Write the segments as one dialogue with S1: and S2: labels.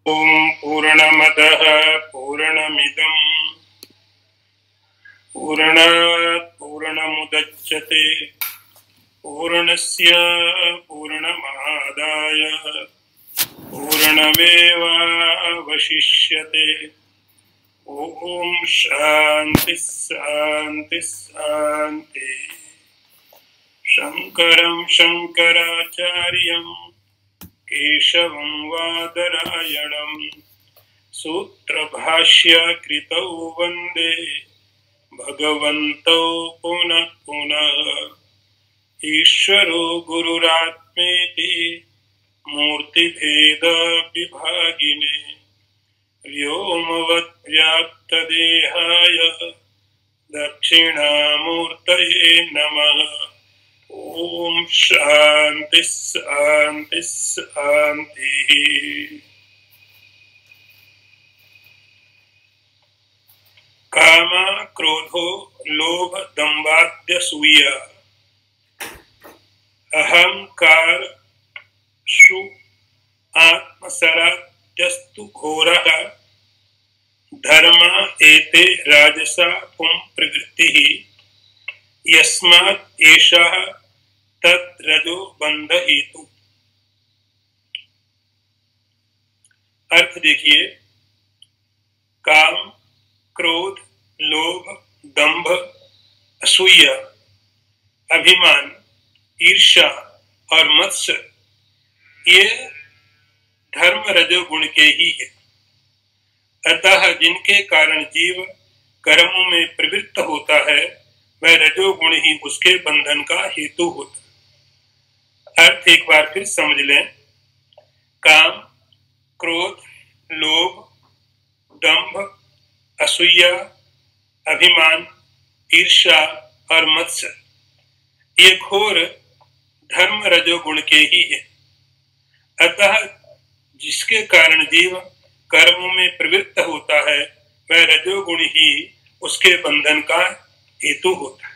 S1: ओम पूर्णमदः पूर्णमिदं पूर्णात् पूर्णमुदच्यते पूर्णस्य पूर्णमादाय पूर्णमेवावशिष्यते। ओम शांति शांति शांति। शंकरं शंकराचार्यं केशवं वादरायणं सूत्रभाष्यकृतौ वन्दे भगवन्तौ पुनः पुनः। ईश्वरो गुरुरात्मेति मूर्तिभेद विभागिने व्योमवद्व्याप्तदेहाय दक्षिणामूर्तये नमः। ओम शांति शांति शांति। काम क्रोधो लोभ दंभाद्यसूया अहंकार शु आत्मसराद्यस्तु घोरः धर्म एते राजसा पुं प्रवृत्तिः यस्मात् एषः तत् रजो बंध हेतु। अर्थ देखिए, काम क्रोध लोभ दंभ असूया अभिमान ईर्ष्या और मत्सर ये धर्म रजोगुण के ही है। अतः जिनके कारण जीव कर्मों में प्रवृत्त होता है वह रजोगुण ही उसके बंधन का हेतु होता है। अर्थ एक बार फिर समझ लें। काम क्रोध लोभ दंभ असूया अभिमान ईर्ष्या और मत्सर ये घोर धर्म रजोगुण के ही है। अतः जिसके कारण जीव कर्मों में प्रवृत्त होता है वह रजोगुण ही उसके बंधन का हेतु होता है।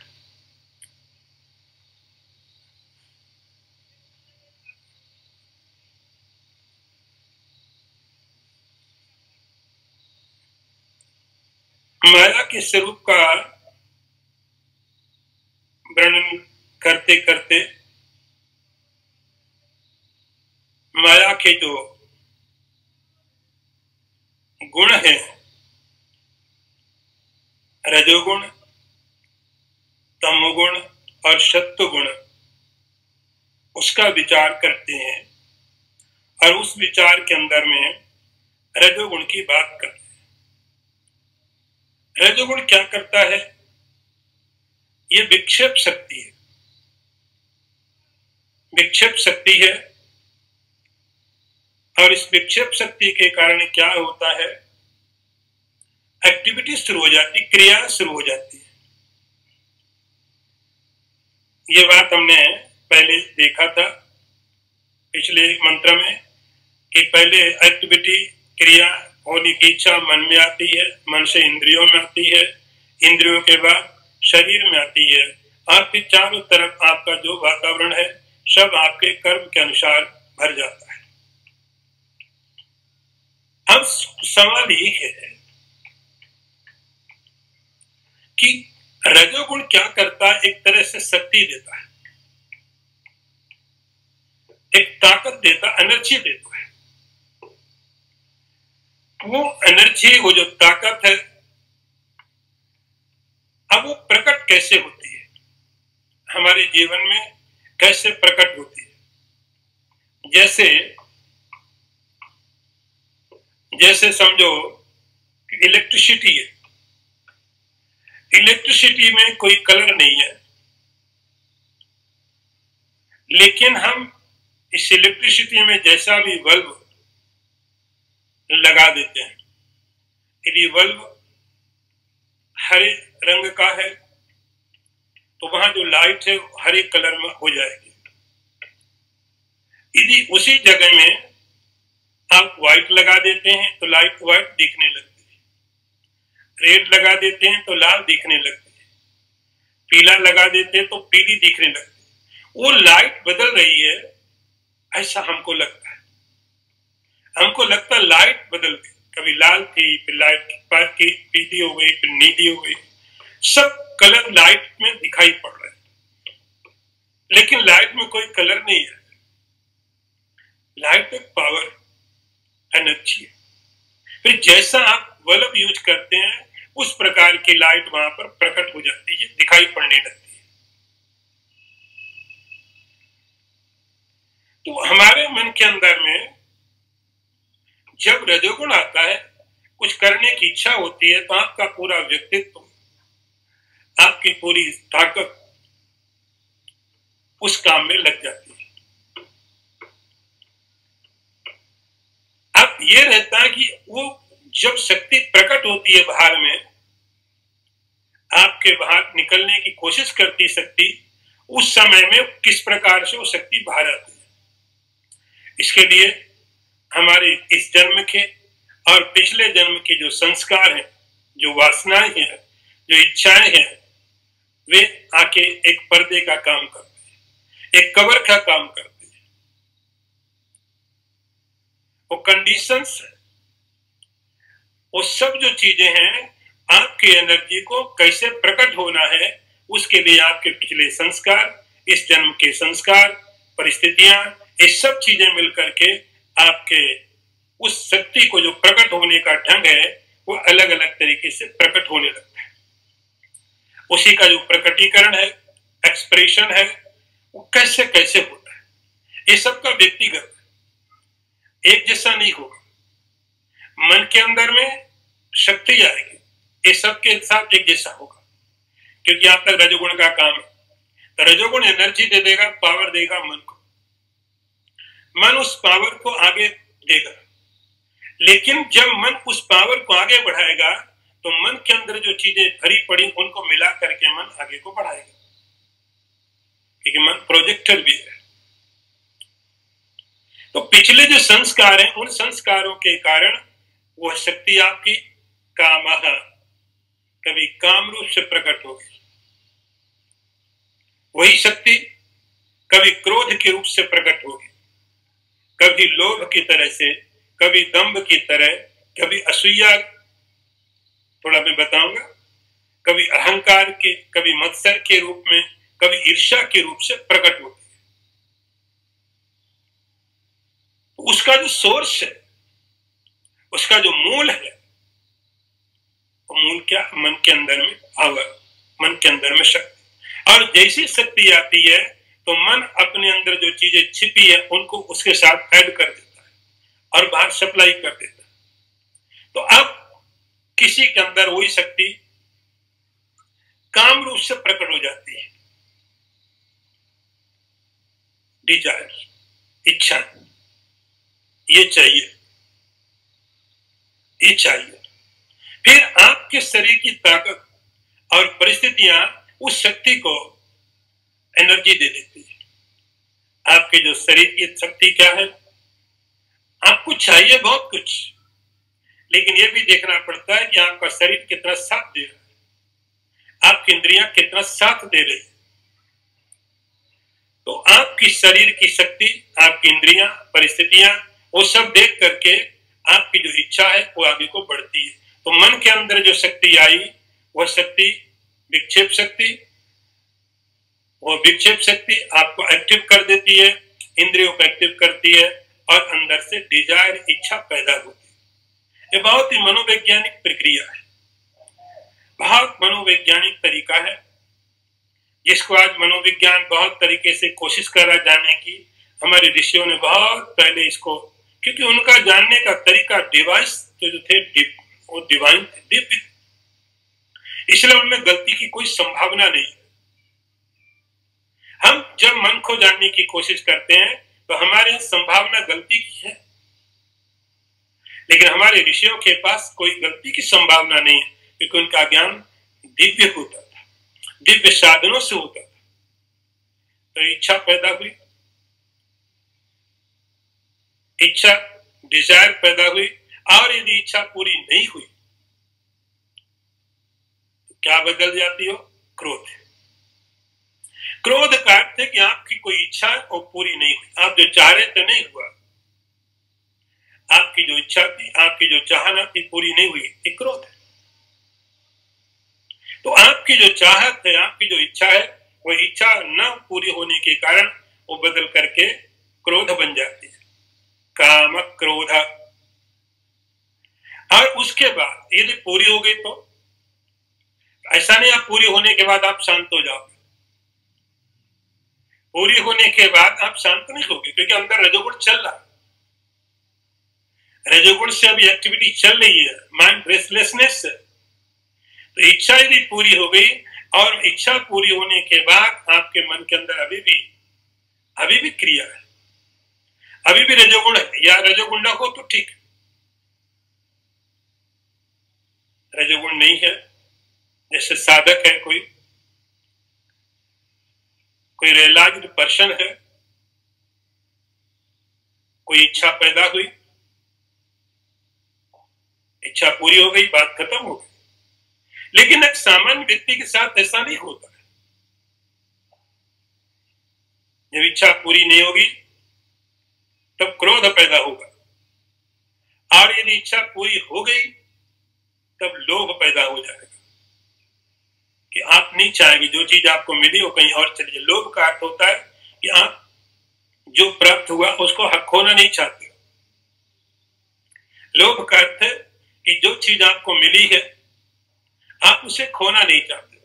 S1: माया के स्वरूप का वर्णन करते करते माया के जो गुण है रजोगुण तमोगुण और सत्वगुण उसका विचार करते हैं और उस विचार के अंदर में रजोगुण की बात करते हैं। रजोगुण क्या करता है? ये विक्षेप शक्ति है। विक्षेप शक्ति है और इस विक्षेप शक्ति के कारण क्या होता है? एक्टिविटी शुरू हो जाती, क्रिया शुरू हो जाती है। ये बात हमने पहले देखा था पिछले मंत्र में कि पहले एक्टिविटी क्रिया होने की इच्छा मन में आती है, मन से इंद्रियों में आती है, इंद्रियों के बाद शरीर में आती है और फिर चारों तरफ आपका जो वातावरण है सब आपके कर्म के अनुसार भर जाता है। अब सवाल ये है कि रजोगुण क्या करता है? एक तरह से शक्ति देता है, एक ताकत देता, एनर्जी देता है। वो एनर्जी, वो जो ताकत है, अब वो प्रकट कैसे होती है हमारे जीवन में, कैसे प्रकट होती है? जैसे समझो कि इलेक्ट्रिसिटी है। इलेक्ट्रिसिटी में कोई कलर नहीं है, लेकिन हम इस इलेक्ट्रिसिटी में जैसा भी बल्ब लगा देते हैं, यदि बल्ब हरे रंग का है तो वहां जो लाइट है हरे कलर में हो जाएगी। यदि उसी जगह में आप व्हाइट लगा देते हैं तो लाइट व्हाइट दिखने लगती है, रेड लगा देते हैं तो लाल दिखने लगती है, पीला लगा देते हैं तो पीली दिखने लगती है। वो लाइट बदल रही है ऐसा हमको लगता है। हमको लगता लाइट बदल गई, कभी लाल थी, फिर लाइट की पीली हो गई, फिर नीली हो गई, सब कलर लाइट में दिखाई पड़ रहे हैं, लेकिन लाइट में कोई कलर नहीं है। लाइट एक पावर, एनर्जी है। फिर जैसा आप बल्ब यूज करते हैं उस प्रकार की लाइट वहां पर प्रकट हो जाती है, दिखाई पड़ने लगती है। तो हमारे मन के अंदर में जब रजोगुण आता है, कुछ करने की इच्छा होती है, तो आपका पूरा व्यक्तित्व, आपकी पूरी ताकत उस काम में लग जाती है। अब ये रहता है कि वो जब शक्ति प्रकट होती है बाहर में, आपके बाहर निकलने की कोशिश करती शक्ति, उस समय में किस प्रकार से वो शक्ति बाहर आती है। इसके लिए हमारे इस जन्म के और पिछले जन्म के जो संस्कार हैं, जो वासनाएं हैं, जो इच्छाएं हैं, वे आके एक पर्दे का काम करते हैं, एक कवर का काम करते हैं। वो कंडीशंस है, वो सब जो चीजें हैं, आपकी एनर्जी को कैसे प्रकट होना है, उसके लिए आपके पिछले संस्कार, इस जन्म के संस्कार, परिस्थितियां, ये सब चीजें मिलकर के आपके उस शक्ति को, जो प्रकट होने का ढंग है, वो अलग अलग तरीके से प्रकट होने लगता है। उसी का जो प्रकटीकरण है, एक्सप्रेशन है, वो कैसे कैसे होता है, ये सबका व्यक्तिगत है, एक जैसा नहीं होगा। मन के अंदर में शक्ति आएगी, ये सबके साथ एक जैसा होगा, क्योंकि आप तक रजोगुण का काम है। तो रजोगुण एनर्जी दे देगा, पावर देगा मन को, मन उस पावर को आगे देगा। लेकिन जब मन उस पावर को आगे बढ़ाएगा, तो मन के अंदर जो चीजें भरी पड़ी उनको मिला करके मन आगे को बढ़ाएगा, क्योंकि मन प्रोजेक्टर भी है। तो पिछले जो संस्कार हैं, उन संस्कारों के कारण वह शक्ति आपकी कामः, कभी काम रूप से प्रकट होगी, वही शक्ति कभी क्रोध के रूप से प्रकट होगी, कभी लोभ की तरह से, कभी दंभ की तरह, कभी असूया, थोड़ा मैं बताऊंगा, कभी अहंकार के, कभी मत्सर के रूप में, कभी ईर्ष्या के रूप से प्रकट होती है। उसका जो सोर्स है, उसका जो मूल है, वो मूल क्या, मन के अंदर में पावर, मन के अंदर में शक्ति। और जैसी शक्ति आती है, तो मन अपने अंदर जो चीजें छिपी है उनको उसके साथ ऐड कर देता है और बाहर सप्लाई कर देता है। तो अब किसी के अंदर वही शक्ति काम रूप से प्रकट हो जाती है, डिजायर, इच्छा, ये चाहिए, ये चाहिए। फिर आपके शरीर की ताकत और परिस्थितियां उस शक्ति को एनर्जी दे देती है। आपके जो शरीर की शक्ति क्या है, आपको चाहिए बहुत कुछ, लेकिन यह भी देखना पड़ता है कि आपका शरीर कितना साथ दे रहा है, आपकी इंद्रियां कितना साथ दे रही है। तो आपकी शरीर की शक्ति, आपकी इंद्रियां, परिस्थितियां, वो सब देख करके आपकी जो इच्छा है वो आगे को बढ़ती है। तो मन के अंदर जो शक्ति आई, वह शक्ति विक्षेप शक्ति, वो विक्षेप शक्ति आपको एक्टिव कर देती है, इंद्रियों को एक्टिव करती है, और अंदर से डिजायर, इच्छा पैदा होती है। ये बहुत ही मनोवैज्ञानिक प्रक्रिया है, बहुत मनोवैज्ञानिक तरीका है, जिसको आज मनोविज्ञान बहुत तरीके से कोशिश कर रहा जानने की। हमारे ऋषियों ने बहुत पहले इसको, क्योंकि उनका जानने का तरीका, डिवाइस जो थे वो डिवाइन थे, दिव्य, इसलिए उनमें गलती की कोई संभावना नहीं। हम जब मन को जानने की कोशिश करते हैं तो हमारे संभावना गलती की है, लेकिन हमारे ऋषियों के पास कोई गलती की संभावना नहीं है, क्योंकि उनका ज्ञान दिव्य होता था, दिव्य साधनों से होता था। तो इच्छा पैदा हुई, इच्छा, डिजायर पैदा हुई, और यदि इच्छा पूरी नहीं हुई तो क्या बदल जाती हो, क्रोध। क्रोध का अर्थ है कि आपकी कोई इच्छा और पूरी नहीं हुई, आप जो चाह रहे थे नहीं हुआ, आपकी जो इच्छा थी, आपकी जो चाहना थी, पूरी नहीं हुई, एक क्रोध है। तो आपकी जो चाहत है, आपकी जो इच्छा है, वो इच्छा न पूरी होने के कारण वो बदल करके क्रोध बन जाती है, काम क्रोध। और उसके बाद यदि पूरी हो गई तो ऐसा नहीं आप पूरी होने के बाद आप शांत हो जाओगे। पूरी होने के बाद आप शांत नहीं होगे, क्योंकि अंदर रजोगुण चल रहा है। रजोगुण से अभी एक्टिविटी चल रही है, माइंड रेस्टलेसनेस है। तो इच्छा यदि पूरी हो गई, और इच्छा पूरी होने के बाद आपके मन के अंदर अभी भी क्रिया है, अभी भी रजोगुण है, या रजोगुण न हो तो ठीक, रजोगुण नहीं है, जैसे साधक है, कोई रियलाइज्ड पर्सन है, कोई इच्छा पैदा हुई, इच्छा पूरी हो गई, बात खत्म हो गई। लेकिन एक सामान्य व्यक्ति के साथ ऐसा नहीं होता है। जब इच्छा पूरी नहीं होगी तब क्रोध पैदा होगा, और यदि इच्छा पूरी हो गई तब लोभ पैदा हो जाएगा कि आप नहीं चाहेंगे जो चीज आपको मिली वो कहीं और चली जाए। लोभ का अर्थ होता है कि आप जो प्राप्त हुआ उसको हक खोना नहीं चाहते। लोभ का अर्थ है कि जो चीज आपको मिली है आप उसे खोना नहीं चाहते।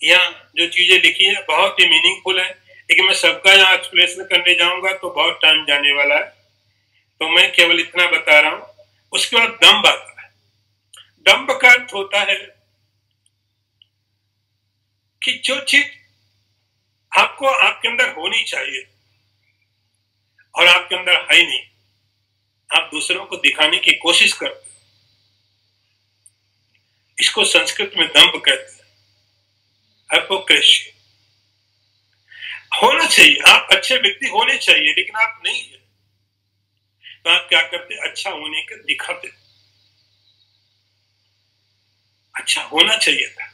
S1: यहाँ जो चीजें लिखी है बहुत ही मीनिंगफुल है, लेकिन मैं सबका यहाँ एक्सप्लेनेशन करने जाऊंगा तो बहुत टाइम जाने वाला है, तो मैं केवल इतना बता रहा हूं। उसके बाद दंभ आता है। दंभ का अर्थ होता है कि जो चीज आपको आपके अंदर होनी चाहिए और आपके अंदर है नहीं, आप दूसरों को दिखाने की कोशिश करते हो, इसको संस्कृत में दंभ कहते हैं, हिपोक्रेसी। होना चाहिए, आप अच्छे व्यक्ति होने चाहिए, लेकिन आप नहीं है, तो आप क्या करते? अच्छा होने के दिखाते। अच्छा होना चाहिए था।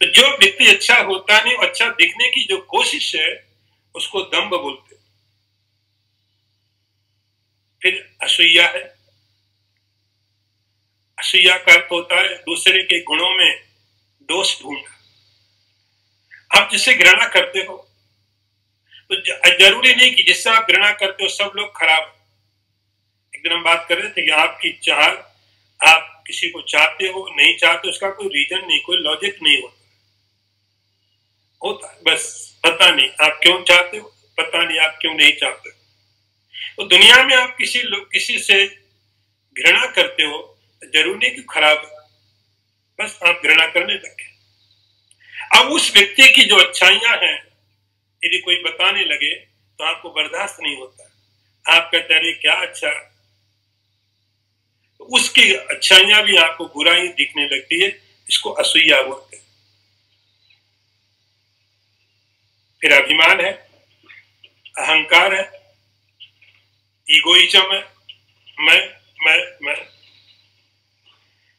S1: तो जो व्यक्ति अच्छा होता नहीं, अच्छा दिखने की जो कोशिश है उसको दंभ बोलते। फिर असूया है। असूया का अर्थ होता है दूसरे के गुणों में दोष ढूंढना। आप जिसे घृणा करते हो तो जरूरी नहीं कि जिससे आप घृणा करते हो सब लोग खराब है। एक दिन हम बात कर रहे थे कि आपकी चाह, आप किसी को चाहते हो नहीं चाहते, उसका कोई रीजन नहीं, कोई लॉजिक नहीं होता है, बस पता नहीं आप क्यों चाहते हो, पता नहीं आप क्यों नहीं चाहते। तो दुनिया में आप किसी से घृणा करते हो, जरूरी नहीं कि खराब है, बस आप घृणा करने लगे। अब उस व्यक्ति की जो अच्छाइयां हैं यदि कोई बताने लगे तो आपको बर्दाश्त नहीं होता, आप कहते हैं क्या अच्छा, तो उसकी अच्छाइयां भी आपको बुराई दिखने लगती है, इसको असूया बोलते हैं। फिर अभिमान है, अहंकार है, ईगोइज्म है, मैं।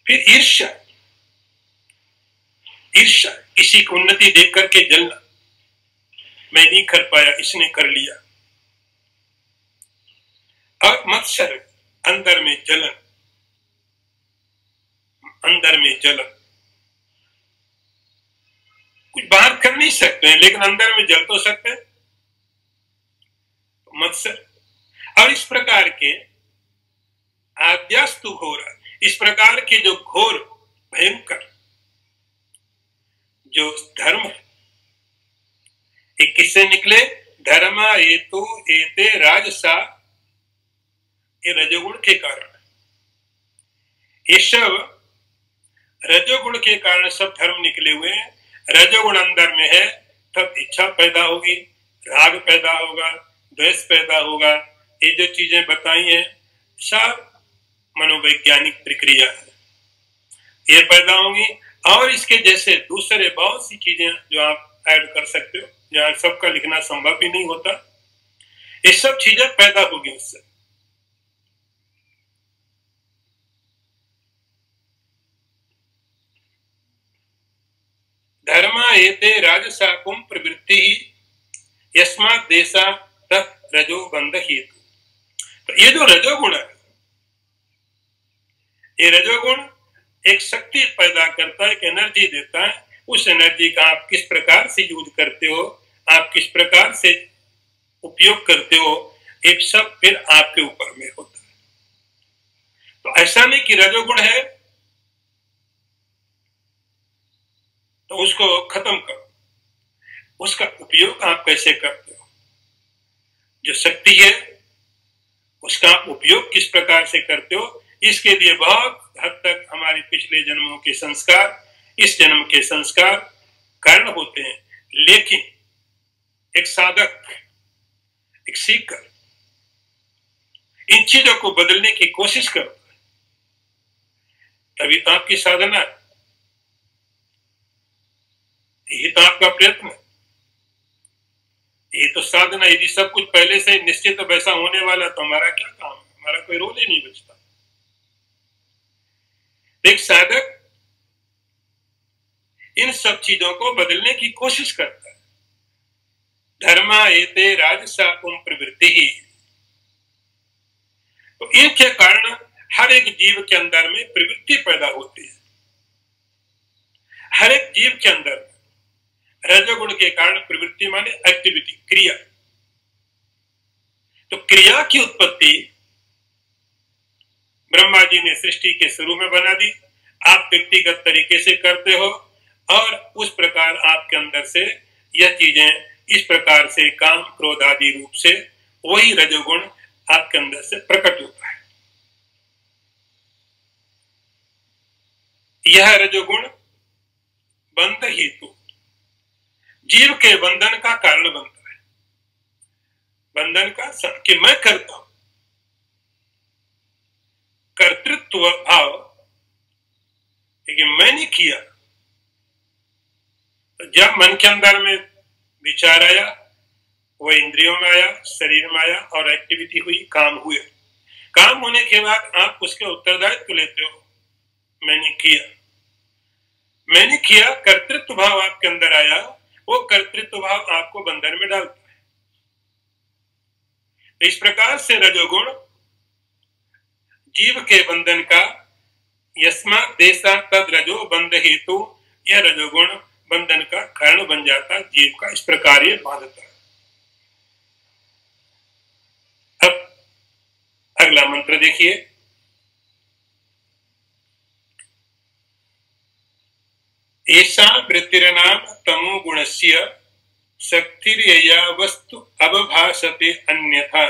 S1: फिर ईर्ष्या, किसी की उन्नति देख करके जलना, मैं नहीं कर पाया इसने कर लिया। और मत्सर, अंदर में जलन, कुछ बाहर कर नहीं सकते हैं लेकिन अंदर में जल तो सकते हैं, मत्सर। और इस प्रकार के आद्यास्तु घोर, इस प्रकार के जो घोर भयंकर जो धर्म है, एक किससे निकले? धर्मा हेतु एते राजसा, ये रजोगुण के कारण, ये सब रजोगुण के कारण सब धर्म निकले हुए हैं। रजोगुण अंदर में है तब इच्छा पैदा होगी, राग पैदा होगा, द्वेष पैदा होगा। ये जो चीजें बताई हैं सब मनोवैज्ञानिक प्रक्रिया है, ये पैदा होंगी। और इसके जैसे दूसरे बहुत सी चीजें जो आप ऐड कर सकते हो, जहाँ सबका लिखना संभव भी नहीं होता, ये सब चीजें पैदा होगी उससे। धर्मा एते राजसाकुम प्रवृत्ति यस्मात् देशा तत् रजोबंध हेतु। तो ये जो रजोगुण है, ये रजोगुण एक शक्ति पैदा करता है, एक एनर्जी देता है। उस एनर्जी का आप किस प्रकार से यूज करते हो, आप किस प्रकार से उपयोग करते हो, ये सब फिर आपके ऊपर में होता है। तो ऐसा नहीं कि रजोगुण है तो उसको खत्म करो, उसका उपयोग आप कैसे करते हो। जो शक्ति है उसका आप उपयोग किस प्रकार से करते हो, इसके लिए बहुत हद तक हमारे पिछले जन्मों के संस्कार, इस जन्म के संस्कार कारण होते हैं। लेकिन एक साधक, एक सीखकर इन चीजों को बदलने की कोशिश करो, तभी तो आपकी साधना है, यही तो आपका प्रयत्न है, ये तो साधना। यदि सब कुछ पहले से निश्चित वैसा होने वाला तो हमारा क्या काम है, हमारा कोई रोल ही नहीं बचता। एक साधक इन सब चीजों को बदलने की कोशिश करता है। धर्मा एते राजसाकुम प्रवृत्ति ही, तो इनके कारण हर एक जीव के अंदर में प्रवृत्ति पैदा होती है। हर एक जीव के अंदर रजोगुण के कारण प्रवृत्ति माने एक्टिविटी, क्रिया। तो क्रिया की उत्पत्ति ब्रह्मा जी ने सृष्टि के शुरू में बना दी, आप व्यक्तिगत तरीके से करते हो और उस प्रकार आपके अंदर से यह चीजें इस प्रकार से काम क्रोध आदि रूप से वही रजोगुण आपके अंदर से प्रकट होता है। यह रजोगुण बंध हेतु, जीव के बंधन का कारण बनता है। बंधन का कि मैं करता हूं, कर्तृत्व भाव, लेकिन मैंने किया। तो जब मन के अंदर में विचार आया, वो इंद्रियों में आया, शरीर में आया और एक्टिविटी हुई, काम हुए। काम होने के बाद आप उसके उत्तरदायित्व लेते हो, मैंने किया, मैंने किया। कर्तृत्व भाव आपके अंदर आया, वो कर्तृत्व भाव आपको बंधन में डालता है। तो इस प्रकार से रजोगुण जीव के बंधन का, यस्मात् देशात् तद रजो बंध हेतु, यह रजोगुण बंधन का कारण बन जाता जीव का। इस प्रकार ये बांधता है। अब अगला मंत्र देखिए। ऐसा वृत्तिर्नाम तमो गुणस्य शक्तिर्यया वस्तु अवभासते अन्यथा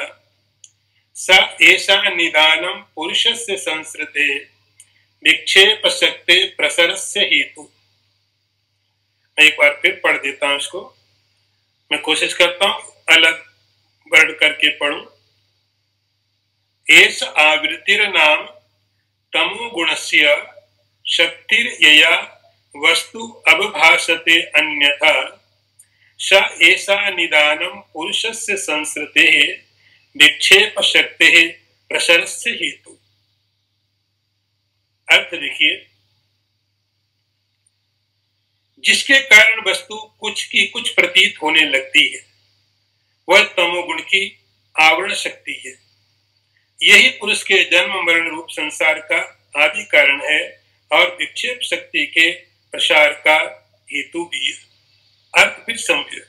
S1: सा ऐसा निदानम पुरुषस्य संसृते विक्षेप शक्ति प्रसरस्य हेतु। मैं एक बार फिर पढ़ देता हूं इसको, मैं कोशिश करता हूं अलग वर्ड करके पढ़ूं। एष आवृत्तिर्नाम तमो गुणस्य शक्तिर्यया वस्तु अवभासते अन्यथा स ऐसा निदानम पुरुषस्य संसृते विक्षेप शक्ति प्रसरस्य हेतु। अर्थ देखिए, जिसके कारण वस्तु कुछ की कुछ प्रतीत होने लगती है, वह तमोगुण की आवरण शक्ति है। यही पुरुष के जन्म मरण रूप संसार का आदि कारण है और विक्षेप शक्ति के प्रसार का हेतु भी है। अर्थ फिर समझे,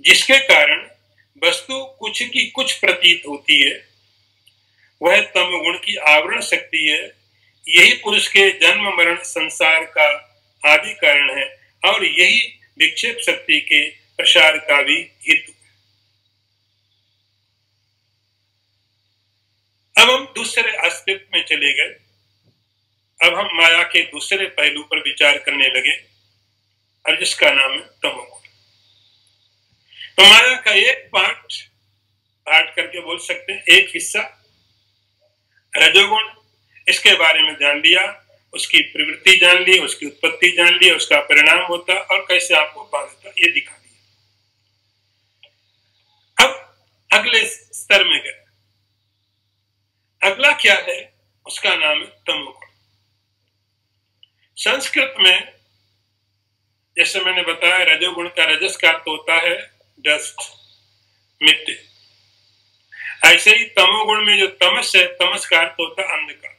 S1: जिसके कारण वस्तु कुछ की कुछ प्रतीत होती है, वह तमोगुण की आवरण शक्ति है। यही पुरुष के जन्म मरण संसार का आदि कारण है और यही विक्षेप शक्ति के प्रसार का भी हेतु। अब हम दूसरे एस्पेक्ट में चले गए। अब हम माया के दूसरे पहलू पर विचार करने लगे और जिसका नाम है तमोगुण। तो माया का एक पार्ट करके बोल सकते हैं, एक हिस्सा रजोगुण, इसके बारे में जान लिया, उसकी प्रवृत्ति जान ली, उसकी उत्पत्ति जान ली, उसका परिणाम होता और कैसे आपको बांधता, ये दिखा दिया। अब अगले स्तर में गए। अगला क्या है? उसका नाम है तमोगुण। संस्कृत में जैसे मैंने बताया रजोगुण का रजस का अर्थ होता है डस्ट, मिट्टी। ऐसे ही तमोगुण में जो तमस है, तमस का अर्थ होता है अंधकार,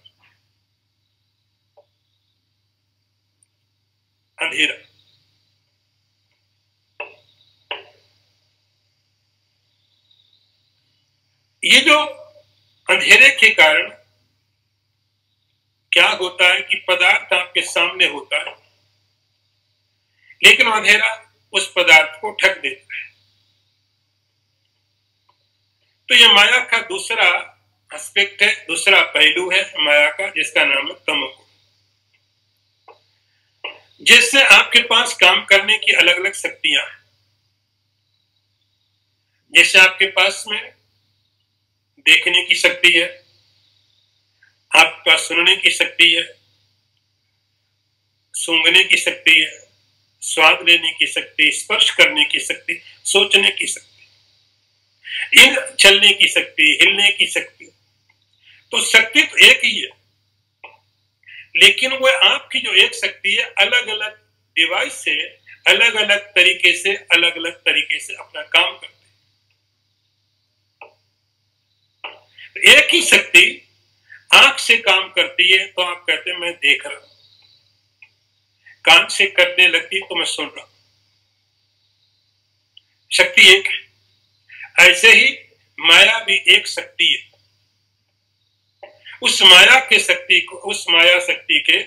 S1: अंधेरा। ये जो अंधेरे के कारण क्या होता है कि पदार्थ आपके सामने होता है, लेकिन अंधेरा उस पदार्थ को ढक देता है। तो ये माया का दूसरा एस्पेक्ट है, दूसरा पहलू है माया का, जिसका नाम है तमोगुण। जिससे आपके पास काम करने की अलग अलग शक्तियां हैं। जैसे आपके पास में देखने की शक्ति है, आपके पास सुनने की शक्ति है, सूंघने की शक्ति है, स्वाद लेने की शक्ति, स्पर्श करने की शक्ति, सोचने की शक्ति, इन चलने की शक्ति, हिलने की शक्ति। तो शक्ति तो एक ही है, लेकिन वो आपकी जो एक शक्ति है अलग अलग डिवाइस से, अलग अलग तरीके से, अलग अलग तरीके से अपना काम करते हैं। तो एक ही शक्ति आंख से काम करती है तो आप कहते हैं मैं देख रहा हूं, कान से करने लगती तो मैं सुन रहा हूं। शक्ति एक है। ऐसे ही माया भी एक शक्ति है। उस माया के शक्ति को, उस माया शक्ति के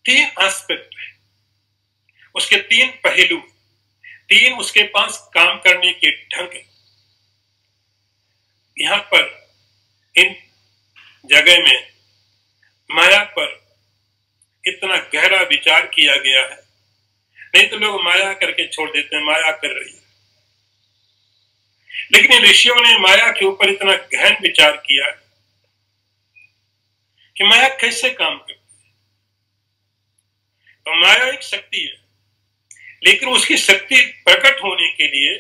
S1: तीन एस्पेक्ट है, उसके तीन पहलू, तीन उसके पास काम करने के ढंग है। यहां पर इन जगह में माया पर इतना गहरा विचार किया गया है। नहीं तो लोग माया करके छोड़ देते हैं, माया कर रही है। लेकिन ऋषियों ने माया के ऊपर इतना गहन विचार किया कि माया कैसे काम करती है। तो माया एक शक्ति है, लेकिन उसकी शक्ति प्रकट होने के लिए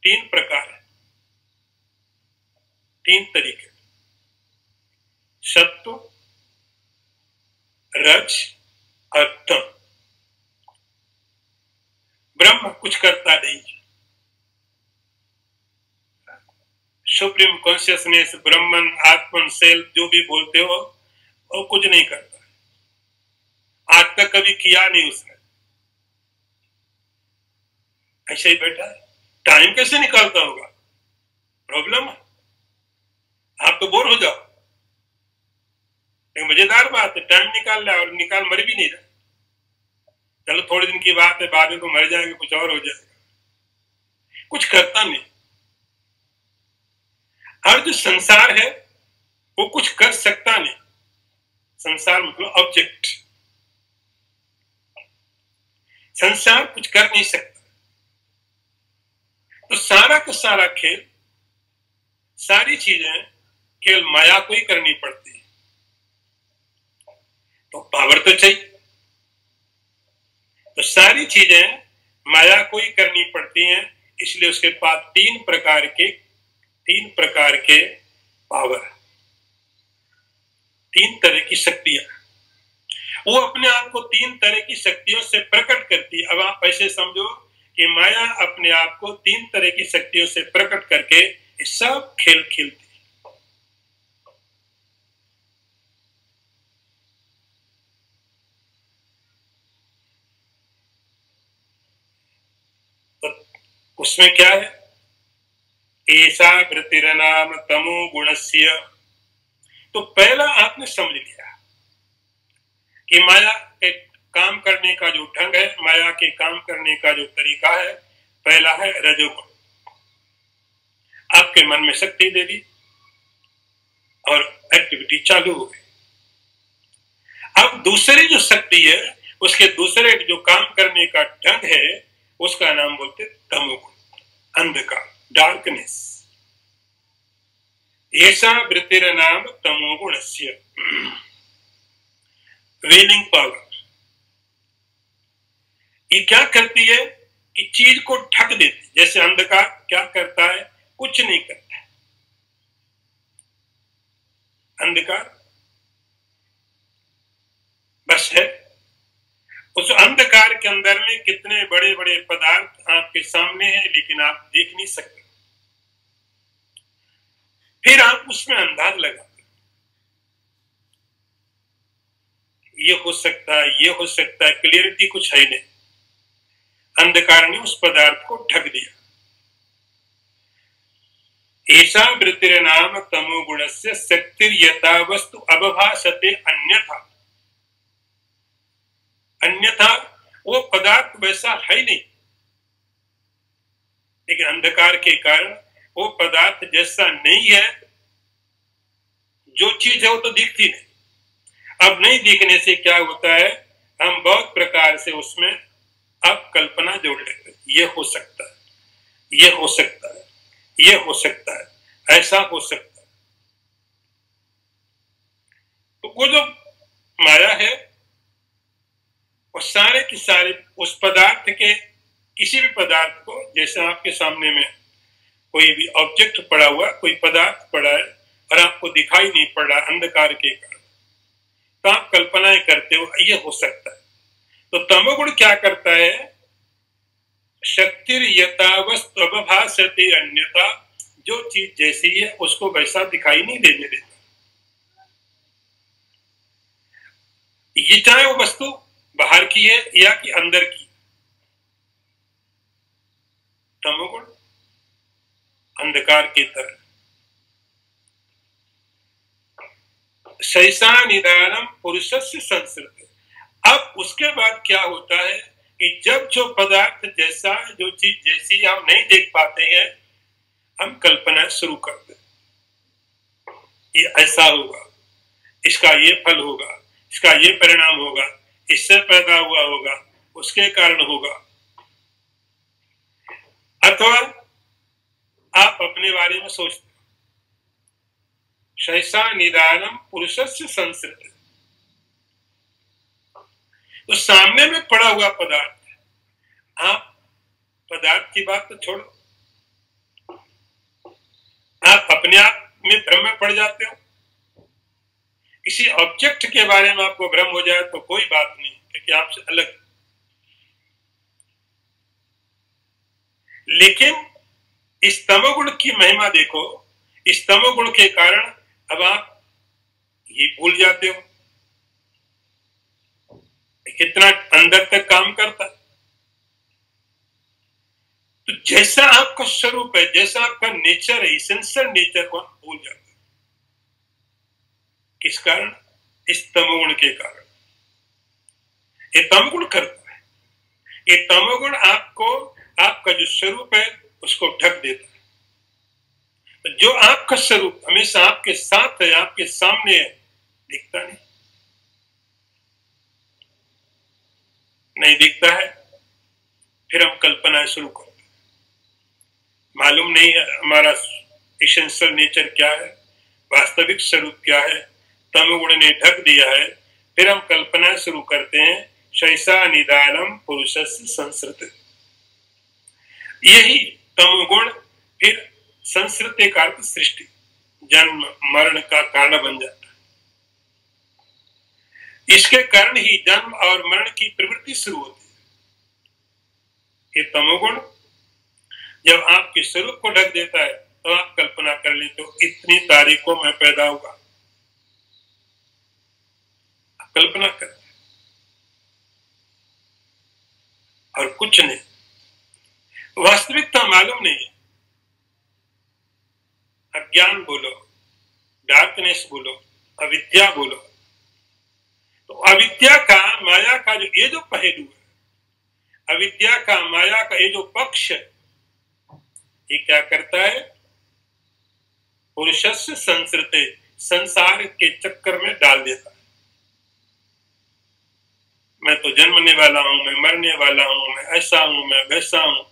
S1: तीन प्रकार है, तीन तरीके, सत्व, रज और तम। ब्रह्म कुछ करता नहीं, सुप्रीम कॉन्शियसनेस, ब्रह्मन, आत्मन, सेल्फ जो भी बोलते हो, वो कुछ नहीं करता। आज तक कभी किया नहीं उसने, ऐसे ही बैठा है। टाइम कैसे निकालता होगा, प्रॉब्लम है। आप तो बोर हो जाओ, लेकिन मजेदार बात है टाइम निकाल रहा है और निकाल मर भी नहीं रहा। चलो थोड़े दिन की बात है, बाद में तो मर जाएंगे, कुछ और हो जाएगा। कुछ करता नहीं। और जो संसार है वो कुछ कर सकता नहीं। संसार मतलब ऑब्जेक्ट, संसार कुछ कर नहीं सकता। तो सारा का सारा खेल, सारी चीजें केवल माया को ही करनी पड़ती है। तो पावर तो चाहिए, तो सारी चीजें माया को ही करनी पड़ती हैं। इसलिए उसके पास तीन प्रकार के पावर, तीन तरह की शक्तियां, वो अपने आप को तीन तरह की शक्तियों से प्रकट करती है। अब आप ऐसे समझो कि माया अपने आप को तीन तरह की शक्तियों से प्रकट करके सब खेल खेलती है। तो उसमें क्या है, ऐसा वृत्तिरनाम तमो गुणस्य। तो पहला आपने समझ लिया कि माया के काम करने का जो ढंग है, माया के काम करने का जो तरीका है, पहला है रजोगुण। आपके मन में शक्ति दे दी और एक्टिविटी चालू हो गई। अब दूसरी जो शक्ति है, उसके दूसरे जो काम करने का ढंग है, उसका नाम बोलते तमोगुण, अंधकार, डार्कनेस। ऐसा वृत्तिरनाम तमोगुणस्य। वेलिंग पावर ये क्या करती है कि चीज को ढक देती। जैसे अंधकार क्या करता है, कुछ नहीं करता है। अंधकार बस है उस अंधकार के अंदर में कितने बड़े बड़े पदार्थ आपके सामने हैं, लेकिन आप देख नहीं सकते। फिर आप उसमें अंदाज लगाते, ये हो सकता है, ये हो सकता है, क्लियरिटी कुछ है नहीं। अंधकार ने उस पदार्थ को ढक दिया। ऐसा वृत्तिर्नाम तमोगुणस्य शक्तिर्यथा वस्तु अवभासते अन्यथा। अन्यथा वो पदार्थ वैसा है नहीं, लेकिन अंधकार के कारण वो पदार्थ जैसा नहीं है। जो चीज है वो तो दिखती नहीं। अब नहीं दिखने से क्या होता है, हम बहुत प्रकार से उसमें अब कल्पना जोड़ लेते हैं। ये हो सकता है, ये हो सकता है, ये हो सकता है, ऐसा हो सकता है। तो वो जो माया है वो सारे के सारे उस पदार्थ के, किसी भी पदार्थ को, जैसे आपके सामने में कोई भी ऑब्जेक्ट पड़ा हुआ, कोई पदार्थ पड़ा है और आपको दिखाई नहीं पड़ रहा अंधकार के कारण, तो आप कल्पनाएं करते हो ये हो सकता है। तो तमोगुण क्या करता है, शक्तिर यथावस्तु अवभासते अन्यथा, जो चीज जैसी है उसको वैसा दिखाई नहीं देने देता। ये चाहे वो वस्तु बाहर की है या कि अंदर की। तमोगुण अंधकार की तरह। सैसा निदानम पुरुषस्य संसृत। अब उसके बाद क्या होता है कि जब जो पदार्थ जैसा, जो चीज जैसी हम नहीं देख पाते हैं, हम कल्पना शुरू करते हैं। ये ऐसा होगा, इसका ये फल होगा, इसका ये परिणाम होगा, इससे पैदा हुआ होगा, उसके कारण होगा। अथवा आप अपने बारे में सोचते, सहसा निदानम पुरुषस्य संसृत। तो सामने में पड़ा हुआ पदार्थ, आप पदार्थ की बात तो छोड़ो, आप अपने आप में भ्रम में पड़ जाते हो। किसी ऑब्जेक्ट के बारे में आपको भ्रम हो जाए तो कोई बात नहीं, क्योंकि आपसे अलग। लेकिन इस तमोगुण की महिमा देखो, इस तमोगुण के कारण अब आप ये भूल जाते हो कितना अंदर तक काम करता है। तो जैसा आपका स्वरूप है, जैसा आपका नेचर है, इसेंशियल नेचर को आप भूल जाते हो। किस कारण? इस तमोगुण के कारण। ये तमोगुण करता है, ये तमोगुण आपको, आपका जो स्वरूप है उसको ढक देता है। तो जो आपका स्वरूप हमेशा आपके साथ है, आपके सामने है, दिखता नहीं, नहीं दिखता है। फिर हम कल्पना शुरू करते, मालूम नहीं है हमारा इसेंशियल नेचर क्या है, वास्तविक स्वरूप क्या है, तमोगुण ने ढक दिया है। फिर हम कल्पना शुरू करते हैं, शैसा निदानम पुरुषस्य संसृत। यही तमोगुण फिर संसृत का अर्थ सृष्टि, जन्म मरण का कारण बन जाता है। इसके कारण ही जन्म और मरण की प्रवृत्ति शुरू होती है। ये तमोगुण जब आपके स्वरूप को ढक देता है तो आप कल्पना कर लेते हो इतनी तारीख को मैं पैदा हुआ, कल्पना कर, और कुछ नहीं, वास्तविकता मालूम नहीं है। अज्ञान बोलो, डार्कनेस बोलो, अविद्या बोलो। तो अविद्या का, माया का जो ये जो पहलू है, अविद्या का, माया का ये जो पक्ष है, ये क्या करता है, पुरुषस्य संसृते, संसार के चक्कर में डाल देता है। मैं तो जन्मने वाला हूं, मैं मरने वाला हूं, मैं ऐसा हूं, मैं वैसा हूं।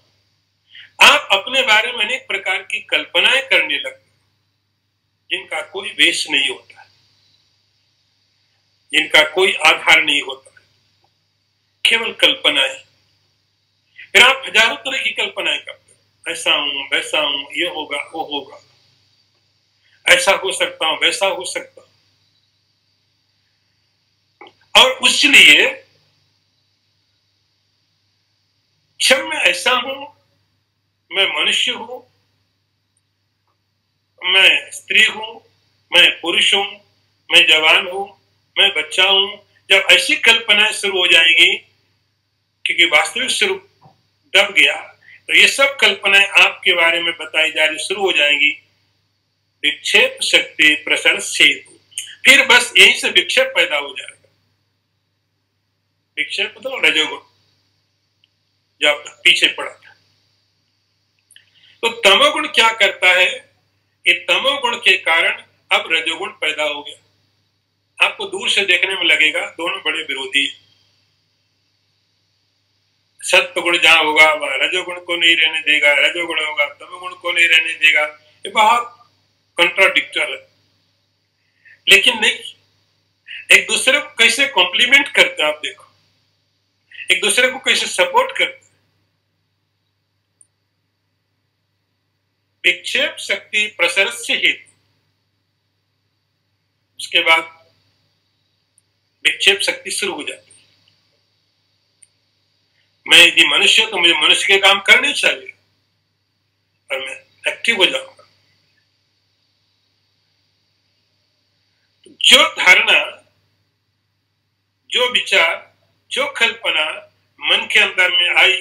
S1: आप अपने बारे में अनेक प्रकार की कल्पनाएं करने लगते, जिनका कोई बेस नहीं होता है, जिनका कोई आधार नहीं होता है, केवल कल्पनाएं। फिर आप हजारों तरह की कल्पनाएं करते हो, ऐसा हूं, वैसा हूं, ये होगा, वो होगा, ऐसा हो सकता हूं, वैसा हो सकता हूं। और इसलिए जब मैं ऐसा हूं, मैं मनुष्य हूं, मैं स्त्री हूं, मैं पुरुष हूं, मैं जवान हूं, मैं बच्चा हूं, जब ऐसी कल्पनाएं शुरू हो जाएंगी, क्योंकि वास्तविक स्वरूप दब गया, तो ये सब कल्पनाएं आपके बारे में बताई जा रही शुरू हो जाएंगी। विक्षेप शक्ति प्रसर सेतु, फिर बस यहीं से विक्षेप पैदा हो जाएगा। विक्षेप मतलब रजोगुण जो आप पीछे पड़ा था। तो तमोगुण क्या करता है? ये तमोगुण के कारण अब रजोगुण पैदा हो गया। आपको दूर से देखने में लगेगा दोनों बड़े विरोधी हैं। सत्वगुण जहां होगा वह रजोगुण को नहीं रहने देगा, रजोगुण होगा तमोगुण को नहीं रहने देगा। ये बहुत कॉन्ट्राडिक्टर है, लेकिन नहीं, एक दूसरे को कैसे कॉम्प्लीमेंट करते हैं आप देखो, एक दूसरे को कैसे सपोर्ट करते। विक्षेप शक्ति प्रसरस्य हेतु, उसके बाद विक्षेप शक्ति शुरू हो जाती है। मैं यदि मनुष्य हूं तो मुझे मनुष्य के काम करने चाहिए और मैं एक्टिव हो जाऊंगा। जो धारणा, जो विचार, जो कल्पना मन के अंदर में आई,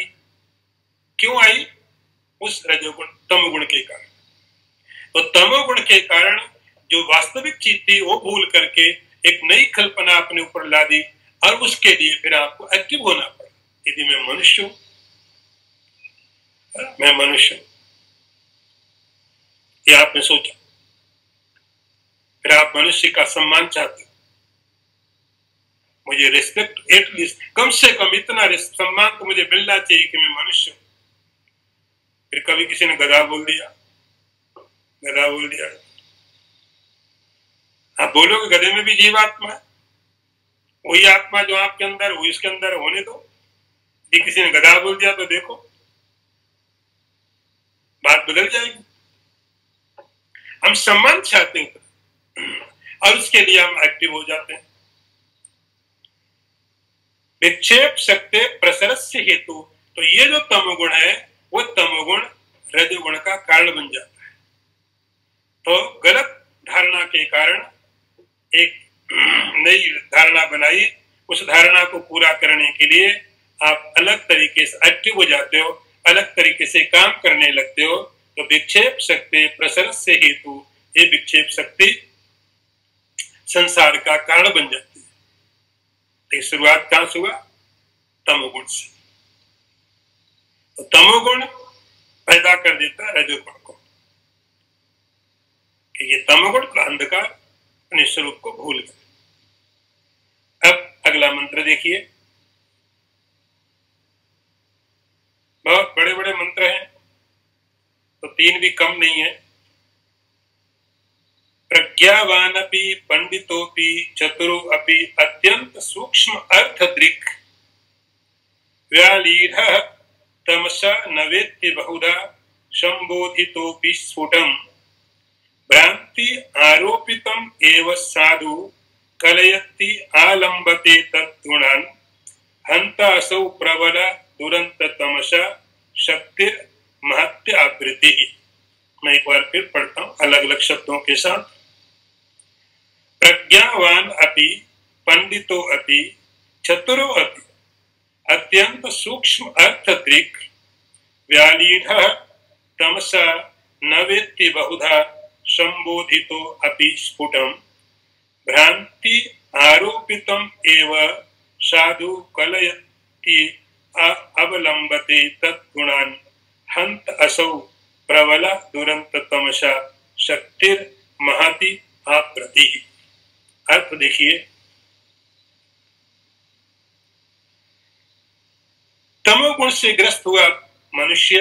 S1: क्यों आई? उस रजोगुण तमोगुण के कारण। तो तमोगुण के कारण जो वास्तविक चीज थी वो भूल करके एक नई कल्पना अपने ऊपर ला दी, और उसके लिए फिर आपको एक्टिव होना पड़ा। यदि मैं मनुष्य हूं, मैं मनुष्य हूं, ये आपने सोचा, फिर आप मनुष्य का सम्मान चाहते हो। मुझे रिस्पेक्ट, एटलीस्ट कम से कम इतना सम्मान तो मुझे मिलना चाहिए कि मैं मनुष्य हूं। फिर कभी किसी ने गधा बोल दिया, गधा बोल दिया, आप बोलोगे गधे में भी जीवात्मा है, वही आत्मा जो आपके अंदर वो इसके अंदर होने दो। यदि किसी ने गधा बोल दिया तो देखो बात बदल जाएगी। हम सम्मान चाहते हैं और उसके लिए हम एक्टिव हो जाते हैं। विक्षेप शक्ति प्रसरस्य हेतु, तो ये जो तमोगुण है वो तमोगुण रजोगुण का कारण बन जाता है। तो गलत धारणा के कारण एक नई धारणा बनाई, उस धारणा को पूरा करने के लिए आप अलग तरीके से एक्टिव हो जाते हो, अलग तरीके से काम करने लगते हो। तो विक्षेप शक्ति प्रसरस्य हेतु, ये विक्षेप शक्ति संसार का कारण बन जाती है। तो शुरुआत कहां से हुआ? तमोगुण से। तो तमोगुण पैदा कर देता है रजोगुण को, कि ये तमोगुण का अंधकार अपने स्वरूप को भूल गए। अब अगला मंत्र देखिए, बहुत बड़े बड़े मंत्र हैं, तो 3 भी कम नहीं है। प्रज्ञावानपि पंडितोपि चतुरो अपि अत्यंत सूक्ष्म अर्थ दृक् व्यालीढः तमसा न वेत्ति बहुधा संबोधितोपि स्फुटम् भ्रांति आरोपितम एव साधु कलयति आलंबते तद्गुणान् हंता असौ प्रबल दुरंत तमसा शक्ति महत्य आवृत्ति। मैं एक बार फिर पढ़ता हूं अलग अलग शब्दों के साथ। प्रज्ञावान अपि पंडितो अपि चतुरो अपि अत्यंत सूक्ष्म अर्थ दृक् व्यालीढः तमसा न वेत्ति बहुधा संबोधितो अपि स्फुटम् भ्रांति आरोपितम एव साधु कलयति अवलंबते तद्गुणान् हंत असौ प्रबल दुरंत तमसा शक्तिर महति आप्रति। अर्थ देखिए, तमोगुण से ग्रस्त हुआ मनुष्य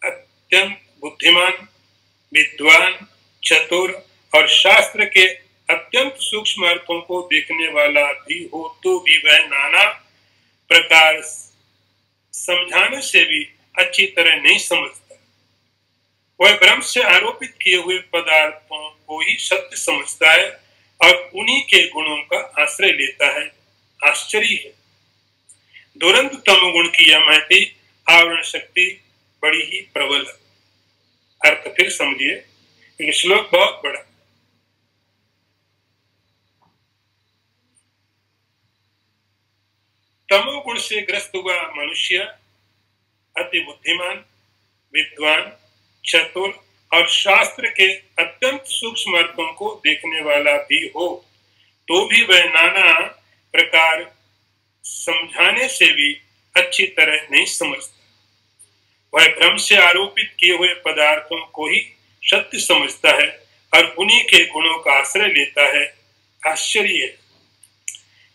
S1: अत्यंत बुद्धिमान, विद्वान, चतुर और शास्त्र के अत्यंत सूक्ष्म अर्थों को देखने वाला भी हो तो भी वह नाना प्रकार समझाने से भी अच्छी तरह नहीं समझता। वह ब्रह्म से आरोपित किए हुए पदार्थों को ही सत्य समझता है और उन्हीं के गुणों का आश्रय लेता है। आश्चर्य है। दुरंत तमोगुण की यह महती आवरण शक्ति बड़ी ही प्रबल है। अर्थ फिर समझिए, क्योंकि श्लोक बहुत बड़ा। तमोगुण से ग्रस्त हुआ मनुष्य अति बुद्धिमान, विद्वान, चतुर और शास्त्र के अत्यंत सूक्ष्म अर्थों को देखने वाला भी हो तो भी वह नाना प्रकार समझाने से भी अच्छी तरह नहीं समझता। वह भ्रम से आरोपित किए हुए पदार्थों को ही सत्य समझता है और उन्हीं के गुणों का आश्रय लेता है। आश्चर्य है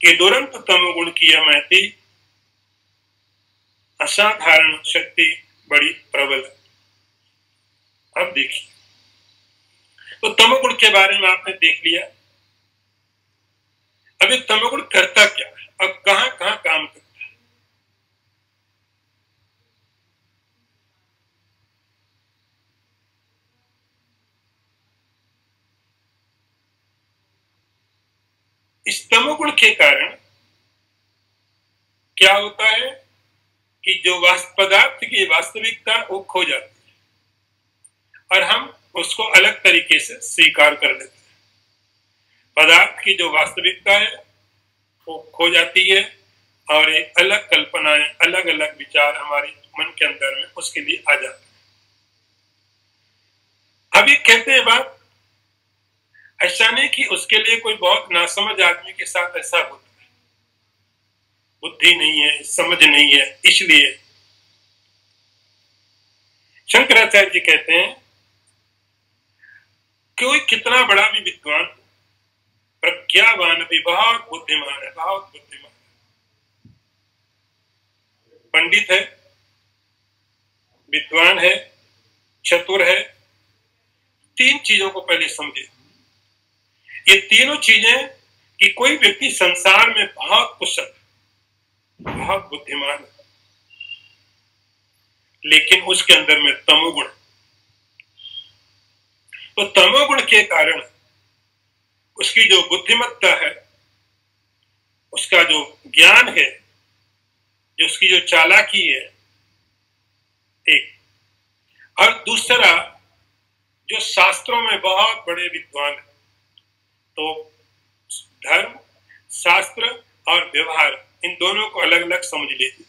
S1: कि दुरंत तमोगुण की यह महती असाधारण शक्ति बड़ी प्रबल है। अब देखिए, तो तमोगुण के बारे में आपने देख लिया। अब ये तमोगुण करता क्या है, अब कहां कहां काम करता है? इस तमोगुण के कारण क्या होता है कि जो पदार्थ की वास्तविकता वो खो जाती है और हम उसको अलग तरीके से स्वीकार कर लेते हैं। पदार्थ की जो वास्तविकता है वो खो जाती है और एक अलग कल्पनाएं, अलग अलग विचार हमारे मन के अंदर में उसके लिए आ जाते हैं। अभी कहते हैं बात ऐसा नहीं कि उसके लिए कोई बहुत नासमझ आदमी के साथ ऐसा होता है, बुद्धि नहीं है, समझ नहीं है, इसलिए शंकराचार्य जी कहते हैं कोई कितना बड़ा भी विद्वान, प्रज्ञावान भी, बहुत बुद्धिमान है, बहुत बुद्धिमान है, पंडित है, विद्वान है, चतुर है, तीन चीजों को पहले समझे। ये तीनों चीजें कि कोई व्यक्ति संसार में बहुत कुशल, बहुत बुद्धिमान है, लेकिन उसके अंदर में तमोगुण, तो तमोगुण के कारण उसकी जो बुद्धिमत्ता है, उसका जो ज्ञान है, जो उसकी जो चालाकी है, एक, और दूसरा जो शास्त्रों में बहुत बड़े विद्वान है, तो धर्म, शास्त्र और व्यवहार, इन दोनों को अलग अलग समझ लीजिए।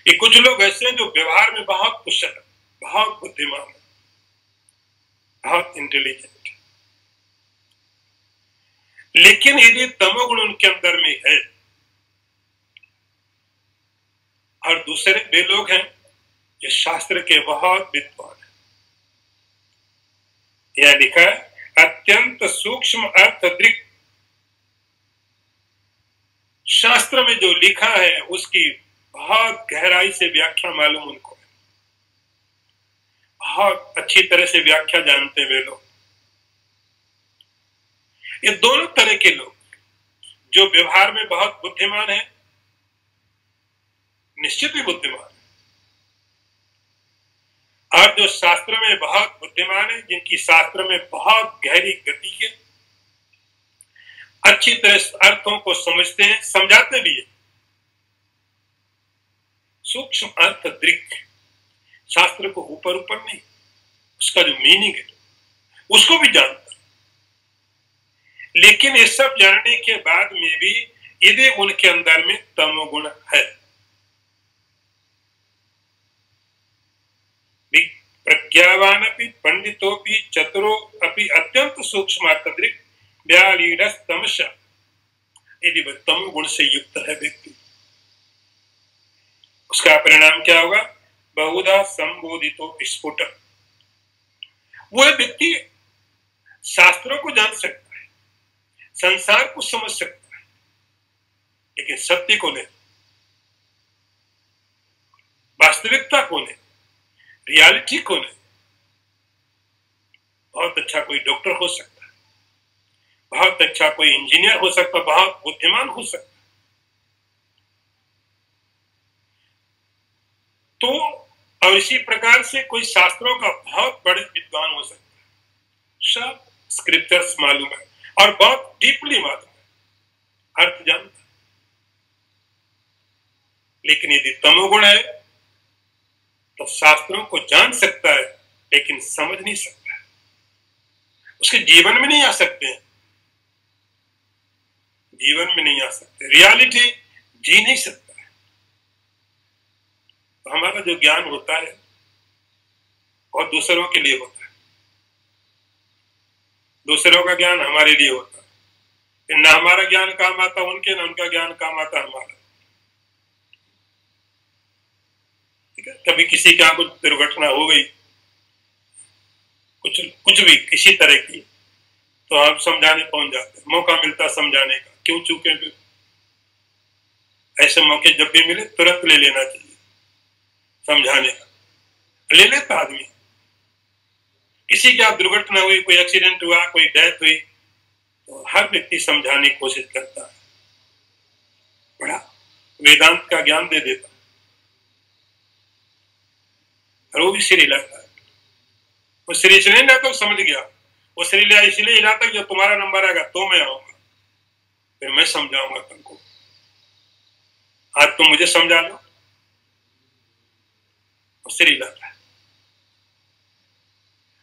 S1: ये कुछ लोग ऐसे हैं जो व्यवहार में बहुत कुशल है, बहुत बुद्धिमान है, बहुत इंटेलिजेंट, लेकिन यदि तमोगुण उनके अंदर में है, और दूसरे वे लोग हैं जो शास्त्र के बहुत विद्वान है। यह लिखा है अत्यंत सूक्ष्म अर्थ दृक्, शास्त्र में जो लिखा है उसकी बहुत गहराई से व्याख्या मालूम उनको है, बहुत अच्छी तरह से व्याख्या जानते वे लोग। ये दोनों तरह के लोग, जो व्यवहार में बहुत बुद्धिमान है, निश्चित ही बुद्धिमान है, और जो शास्त्र में बहुत बुद्धिमान है, जिनकी शास्त्र में बहुत गहरी गति है, अच्छी तरह अर्थों को समझते हैं, समझाते भी है। सूक्ष्म अर्थ दृक्, शास्त्र को ऊपर ऊपर नहीं, उसका जो मीनिंग है उसको भी जानता है। लेकिन ये सब जानने के बाद में भी यदि उनके अंदर में तमोगुण है, प्रज्ञावान अपि पंडितोपि चतुरो अपि अत्यंत सूक्ष्म अर्थदृक् व्यालीढस्तमश, यदि वह तमोगुण से युक्त है व्यक्ति, उसका परिणाम क्या होगा? बहुधा संबोधितो स्फुट। वह व्यक्ति शास्त्रों को जान सकता है, संसार को समझ सकता है, लेकिन सत्य को नहीं, वास्तविकता को नहीं, रियलिटी को नहीं। बहुत अच्छा कोई डॉक्टर हो सकता है, बहुत अच्छा कोई इंजीनियर हो सकता है, बहुत बुद्धिमान हो सकता है, तो और इसी प्रकार से कोई शास्त्रों का बहुत बड़े विद्वान हो सकता है, सब स्क्रिप्चर्स मालूम है और बहुत डीपली मालूम है, अर्थ जानता है। लेकिन यदि तमोगुण है तो शास्त्रों को जान सकता है लेकिन समझ नहीं सकता है, उसके जीवन में नहीं आ सकते हैं, जीवन में नहीं आ सकते, रियलिटी जी नहीं सकता है। तो हमारा जो ज्ञान होता है और दूसरों के लिए होता है, दूसरों का ज्ञान हमारे लिए होता है, ना हमारा ज्ञान काम आता उनके, ना उनका ज्ञान काम आता हमारा। ठीक है, कभी किसी के यहाँ कुछ दुर्घटना हो गई, कुछ भी किसी तरह की, तो आप समझाने पहुंच जाते हैं, मौका मिलता समझाने का, क्यों चूके फिर? ऐसे मौके जब भी मिले तुरंत ले लेना चाहिए समझाने का, ले लेता आदमी। किसी की दुर्घटना हुई, कोई एक्सीडेंट हुआ, कोई डेथ हुई, तो हर व्यक्ति समझाने की कोशिश करता है, बड़ा वेदांत का ज्ञान दे देता, और वो भी सिर हिलाता है। वो सिर इसलिए नहीं तो समझ गया, वो सिर इसलिए हिलाता कि जब तुम्हारा नंबर आएगा तो मैं आऊंगा, फिर मैं समझाऊंगा तुमको, आज तुम मुझे समझा लो। वो सिर हिलाता है।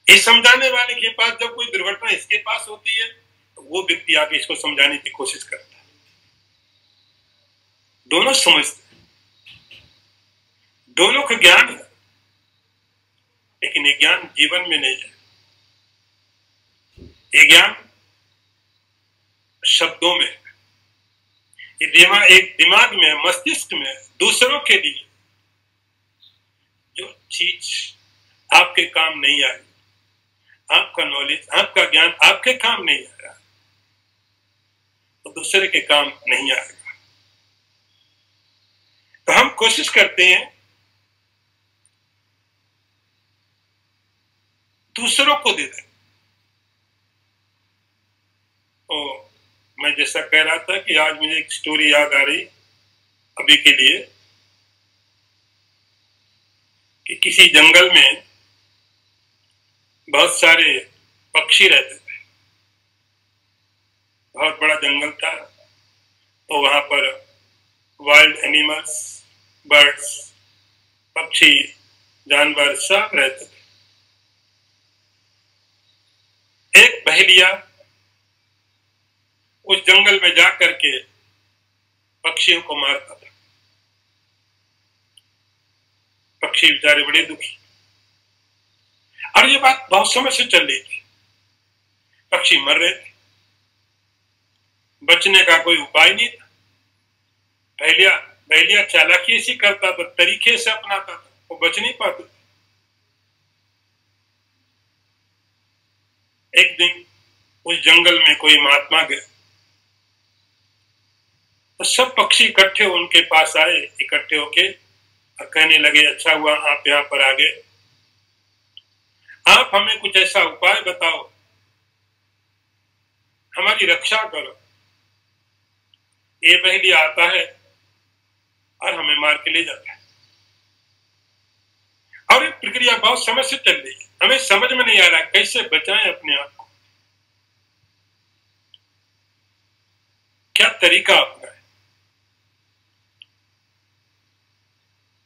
S1: इस समझाने वाले के पास जब कोई दुर्घटना इसके पास होती है तो वो व्यक्ति आके इसको समझाने की कोशिश करता है। दोनों समझते हैं, दोनों का ज्ञान है, लेकिन ये ज्ञान जीवन में नहीं है, ये ज्ञान शब्दों में, एक दिमाग में, मस्तिष्क में, दूसरों के लिए जो चीज आपके काम नहीं आई, आपका नॉलेज, आपका ज्ञान आपके काम नहीं आ रहा, तो दूसरे के काम नहीं आएगा। तो हम कोशिश करते हैं दूसरों को दे दें। तो मैं जैसा कह रहा था कि आज मुझे एक स्टोरी याद आ रही अभी के लिए, कि किसी जंगल में बहुत सारे पक्षी रहते थे, बहुत बड़ा जंगल था, तो वहां पर वाइल्ड एनिमल्स, बर्ड्स, पक्षी, जानवर सब रहते थे। एक बहेलिया उस जंगल में जाकर के पक्षियों को मारता था। पक्षी बेचारे बड़े दुखी, और ये बात बहुत समय से चल रही थी, पक्षी मर रहे थे, बचने का कोई उपाय नहीं था। बहेलिया चालाकी ऐसी करता था, तरीके से अपनाता था, वो बच नहीं पाते थे। एक दिन उस जंगल में कोई महात्मा गए, तो सब पक्षी इकट्ठे उनके पास आए, इकट्ठे होके और कहने लगे, अच्छा हुआ आप यहाँ पर आ गए, आप हमें कुछ ऐसा उपाय बताओ, हमारी रक्षा करो। ये बहेलिया आता है और हमें मार के ले जाता है, और ये प्रक्रिया बहुत समय से चल रही है, हमें समझ में नहीं आ रहा कैसे बचाएं अपने आप को, क्या तरीका अपनाएं।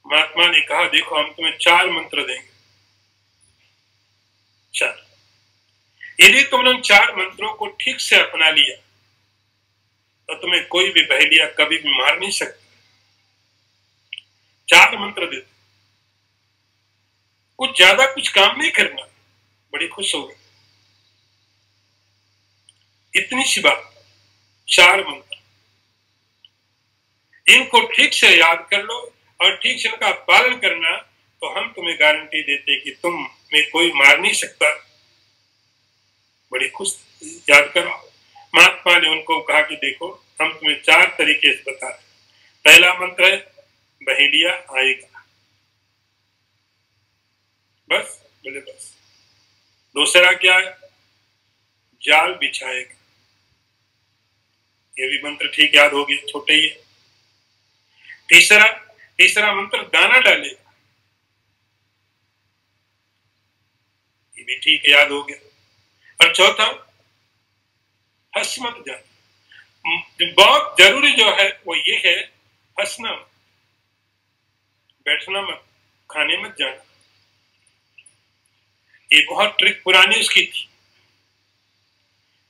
S1: महात्मा ने कहा, देखो हम तुम्हें 4 मंत्र देंगे, 4, यदि तुमने उन 4 मंत्रों को ठीक से अपना लिया तो तुम्हें कोई भी बहेलिया कभी भी मार नहीं सकता। 4 मंत्र देते, कुछ ज्यादा कुछ काम नहीं करना, बड़ी खुश हो गए। इतनी सी बात, 4 मंत्र, इनको ठीक से याद कर लो और ठीक से इनका पालन करना, तो हम तुम्हें गारंटी देते कि तुम में कोई मार नहीं सकता। बड़ी खुश, याद करो। महात्मा ने उनको कहा कि देखो हम तुम्हें 4 तरीके से बता रहे। पहला मंत्र है बहेलिया आएगा, बस, बोले बस। दूसरा क्या है? जाल बिछाएगा, ये भी मंत्र ठीक याद हो गया, छोटे ही है। तीसरा मंत्र दाना डालेगा, ये भी ठीक याद हो गया। और चौथा हंस मत जाना, बहुत जरूरी जो है वो ये है, हंसना मत, बैठना मत, खाने मत जाना। ये बहुत ट्रिक पुरानी उसकी थी।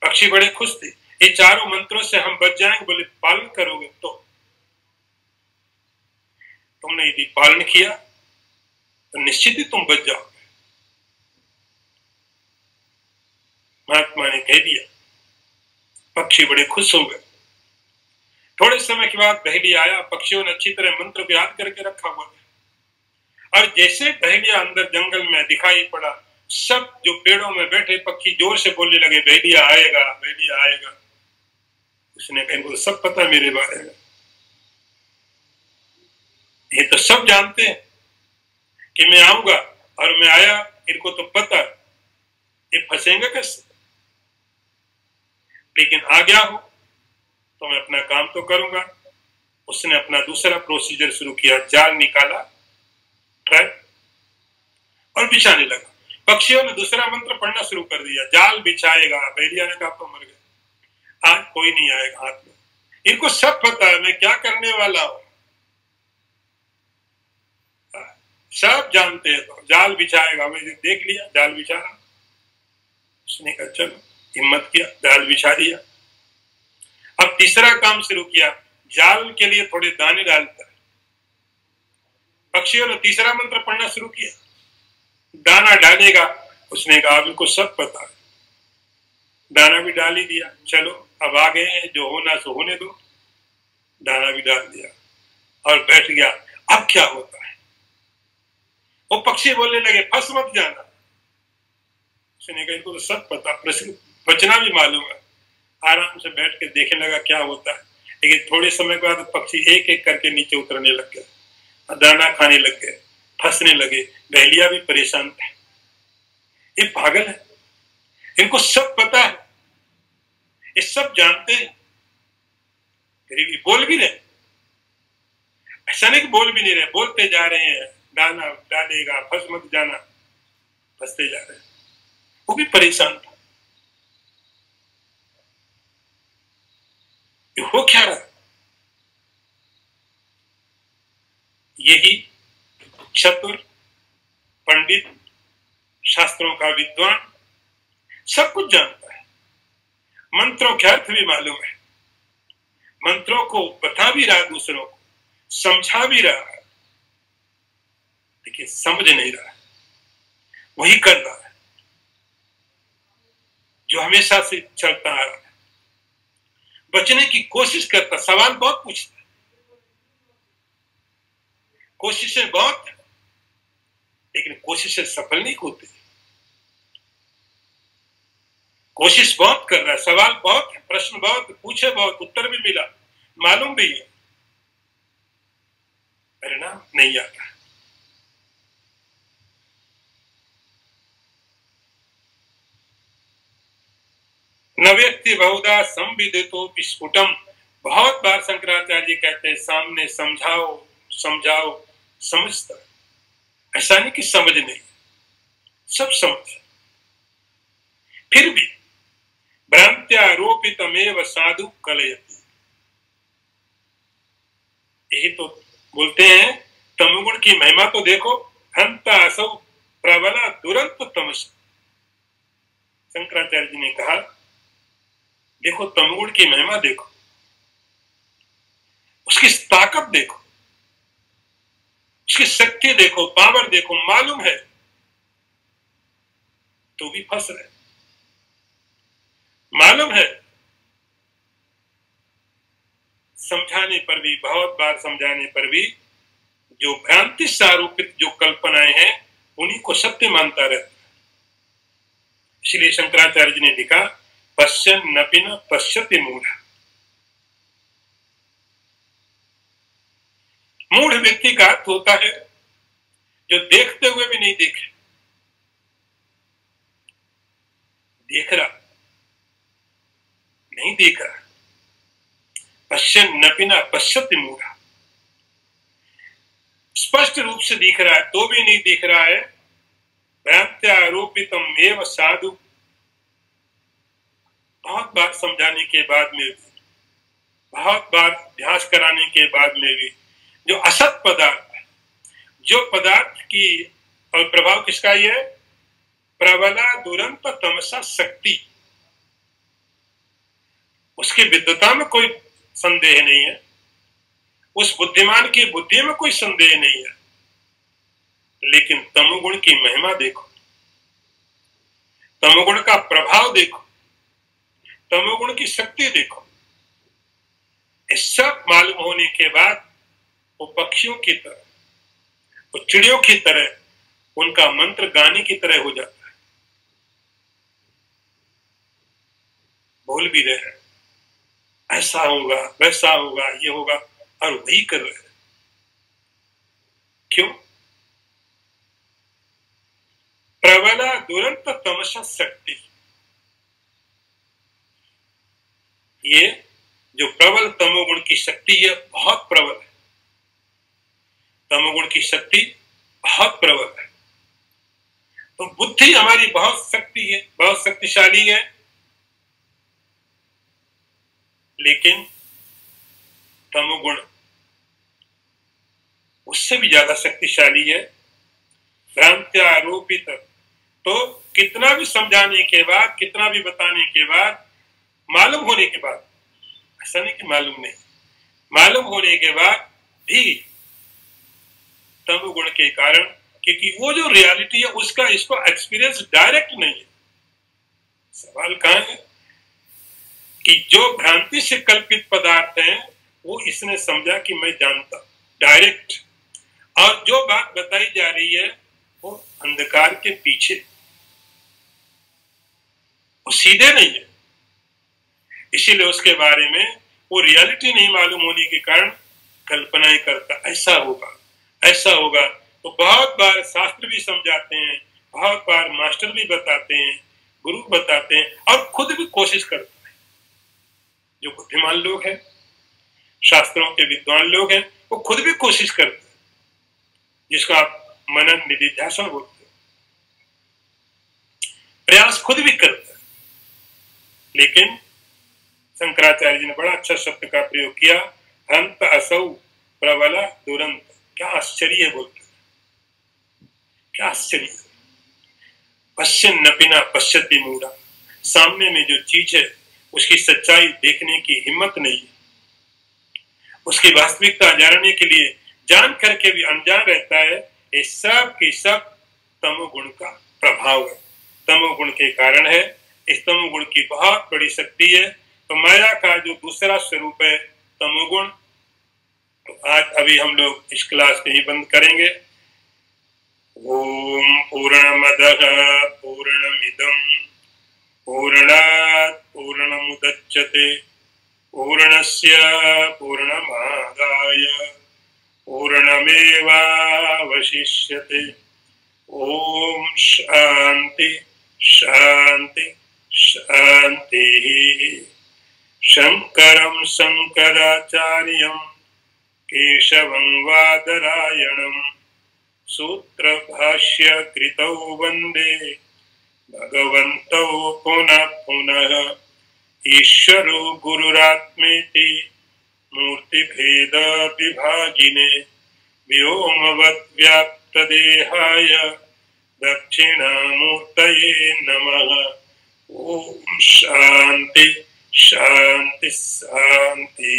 S1: पक्षी बड़े खुश थे, ये चारों मंत्रों से हम बच जाएंगे। बोले पालन करोगे तो। तुमने यदि पालन किया तो निश्चित ही तुम बच जाओगे। महात्मा ने कह दिया, पक्षी बड़े खुश हो गए। थोड़े समय के बाद बहेलिया आया। पक्षियों ने अच्छी तरह मंत्र को याद करके रखा हुआ था। और जैसे बहेलिया अंदर जंगल में दिखाई पड़ा, सब जो पेड़ों में बैठे पक्षी जोर से बोलने लगे, बहेलिया आएगा, बहेलिया आएगा। उसने कहा, इनको सब पता मेरे बारे में, ये तो सब जानते हैं कि मैं आऊंगा, और मैं आया, इनको तो पता, ये फंसेंगे कैसे। लेकिन आ गया हो तो मैं अपना काम तो करूंगा। उसने अपना दूसरा प्रोसीजर शुरू किया। जाल निकाला, ट्रैप, और बिछाने लगा। पक्षियों ने दूसरा मंत्र पढ़ना शुरू कर दिया, जाल बिछाएगा। बहेलिया ने कहा, तो मर गए, आज कोई नहीं आएगा हाथ में। इनको सब पता है मैं क्या करने वाला हूं, सब जानते हैं। तो जाल बिछाएगा, मैंने देख लिया जाल बिछा रहा। उसने कहा चलो, हिम्मत किया, जाल बिछा दिया। अब तीसरा काम शुरू किया, जाल के लिए थोड़े दाने डालता है। पक्षियों ने तीसरा मंत्र पढ़ना शुरू किया, दाना डालेगा। उसने कहा, अब इनको सब पता है, दाना भी डाल ही दिया। चलो अब आ गए हैं, जो होना सो होने दो। दाना भी डाल दिया और बैठ गया। अब क्या होता है, वो पक्षी बोलने लगे, फंस मत जाना। उसने कहा, इनको तो सब पता, बचना भी मालूम है। आराम से बैठ के देखने लगा क्या होता है। लेकिन थोड़े समय के बाद पक्षी एक एक करके नीचे उतरने लग गए, दाना खाने लग गए, फंसने लगे। बहेलिया भी परेशान थे, ये पागल है, इनको सब पता है, ये सब जानते हैं, फिर भी बोल भी रहे। ऐसा नहीं कि बोल भी नहीं रहे, बोलते जा रहे हैं, दाना डालेगा, फंस मत जाना, फंसते जा रहे हैं। वो भी परेशान था, ये हो क्या रहा। यही चतुर पंडित, शास्त्रों का विद्वान, सब कुछ जानता है, मंत्रों के अर्थ भी मालूम है, मंत्रों को बता भी रहा, दूसरों को समझा भी रहा है, लेकिन समझ नहीं रहा है। वही कर रहा है जो हमेशा से चलता आ रहा है। बचने की कोशिश करता, सवाल बहुत पूछता, कोशिशें बहुत, लेकिन कोशिशें सफल नहीं होती। कोशिश बहुत कर रहा है, सवाल बहुत है, प्रश्न बहुत पूछे, बहुत उत्तर भी मिला, मालूम भी है, परिणाम नहीं आता। न व्यक्ति बहुधा संविदितो स्फुटम। बहुत बार शंकराचार्य जी कहते हैं, सामने समझाओ समझाओ, समझता, ऐसा नहीं कि समझ नहीं, सब समझ, फिर भी भ्रांत्यारोपितमेव साधु कलयति। यही तो बोलते हैं, तमोगुण की महिमा तो देखो, हंता असौ प्रबला दुरंत तमस। शंकराचार्य जी ने कहा, देखो तमोगुण की महिमा देखो, उसकी ताकत देखो, उसकी शक्ति देखो, पावर देखो, मालूम है तो भी फंस रहे, मालूम है, समझाने पर भी, बहुत बार समझाने पर भी, जो भ्रांति से आरोपित जो कल्पनाएं हैं उन्हीं को सत्य मानता रहता है। इसलिए शंकराचार्य जी ने लिखा, पश्यन्नपि न पश्यति मूढ़। मूढ़ व्यक्ति का अर्थ होता है जो देखते हुए भी नहीं देखे, देख रहा नहीं देख रहा। पश्यन्नपि न पश्यति मूढ़, स्पष्ट रूप से दिख रहा है तो भी नहीं दिख रहा है। भ्रांत्यारोपितम एव साधु, बहुत बार समझाने के बाद में भी, बहुत बार अभ्यास कराने के बाद में भी, जो असत पदार्थ है, जो पदार्थ की और प्रभाव किसका ही है? प्रबला दुरंत तमसा शक्ति, उसकी विद्वता में कोई संदेह नहीं है, उस बुद्धिमान की बुद्धि में कोई संदेह नहीं है, लेकिन तमोगुण की महिमा देखो, तमोगुण का प्रभाव देखो, तमोगुण की शक्ति देखो। इस सब मालूम होने के बाद वो पक्षियों की तरह, वो चिड़ियों की तरह, उनका मंत्र गाने की तरह हो जाता है। बोल भी रहे हैं ऐसा होगा, वैसा होगा, ये होगा, और वही कर रहे हैं। क्यों? प्रबला दुरंत तमसा शक्ति, ये जो प्रबल तमोगुण की शक्ति है बहुत प्रबल है, तमोगुण की शक्ति बहुत प्रबल है। तो बुद्धि हमारी बहुत शक्ति है, बहुत शक्तिशाली है, लेकिन तमोगुण उससे भी ज्यादा शक्तिशाली है, भ्रांत्यारोपित। तो कितना भी समझाने के बाद, कितना भी बताने के बाद, मालूम होने के बाद, ऐसा नहीं कि मालूम नहीं, मालूम होने के बाद भी तमोगुण के कारण, क्योंकि वो जो रियलिटी है उसका इसको एक्सपीरियंस डायरेक्ट नहीं है। सवाल कहां है कि जो भ्रांति से कल्पित पदार्थ हैं वो इसने समझा कि मैं जानता डायरेक्ट, और जो बात बताई जा रही है वो अंधकार के पीछे, वो सीधे नहीं है, इसीलिए उसके बारे में वो रियलिटी नहीं मालूम होने के कारण कल्पनाएं करता, ऐसा होगा, ऐसा होगा। तो बहुत बार शास्त्र भी समझाते हैं, बहुत बार मास्टर भी बताते हैं, गुरु बताते हैं, और खुद भी कोशिश करते हैं। जो बुद्धिमान लोग हैं, शास्त्रों के विद्वान लोग हैं, वो खुद भी कोशिश करते हैं, जिसको आप मनन निधिध्यासन बोलते हैं, प्रयास खुद भी करते हैं। लेकिन शंकराचार्य जी ने बड़ा अच्छा शब्द का प्रयोग किया, हंत असौ प्रबला दुरंत। क्या आश्चर्य बोलते, क्या आश्चर्य। पश्चिम नपिना पश्यति मूढ़ा, सामने में जो चीज है उसकी सच्चाई देखने की हिम्मत नहीं है, उसकी वास्तविकता जानने के लिए जान करके भी अनजान रहता है। ये सब की सब तमोगुण का प्रभाव है, तमोगुण के कारण है। इस तमोगुण की बहुत बड़ी शक्ति है। तो माया का जो दूसरा स्वरूप है तमोगुण, तो आज अभी हम लोग इस क्लास को ही बंद करेंगे। ओम पूर्णमदः पूर्णमिदं पूर्णात् पूर्णमुदच्यते पूर्णस्य पूर्णमादाय पूर्णमेवावशिष्यते। ओम शांति शांति शांति। शंकरं शंकराचार्यं केशवं वादरायणं सूत्रभाष्य कृतौ वंदे भगवन्तौ पुनः पुनः। ईश्वरो गुरुरात्मेति मूर्तिभेद विभागिने व्योमवत् व्याप्तदेहाय दक्षिणामूर्तये नमः। ओम शांति शांति शांति।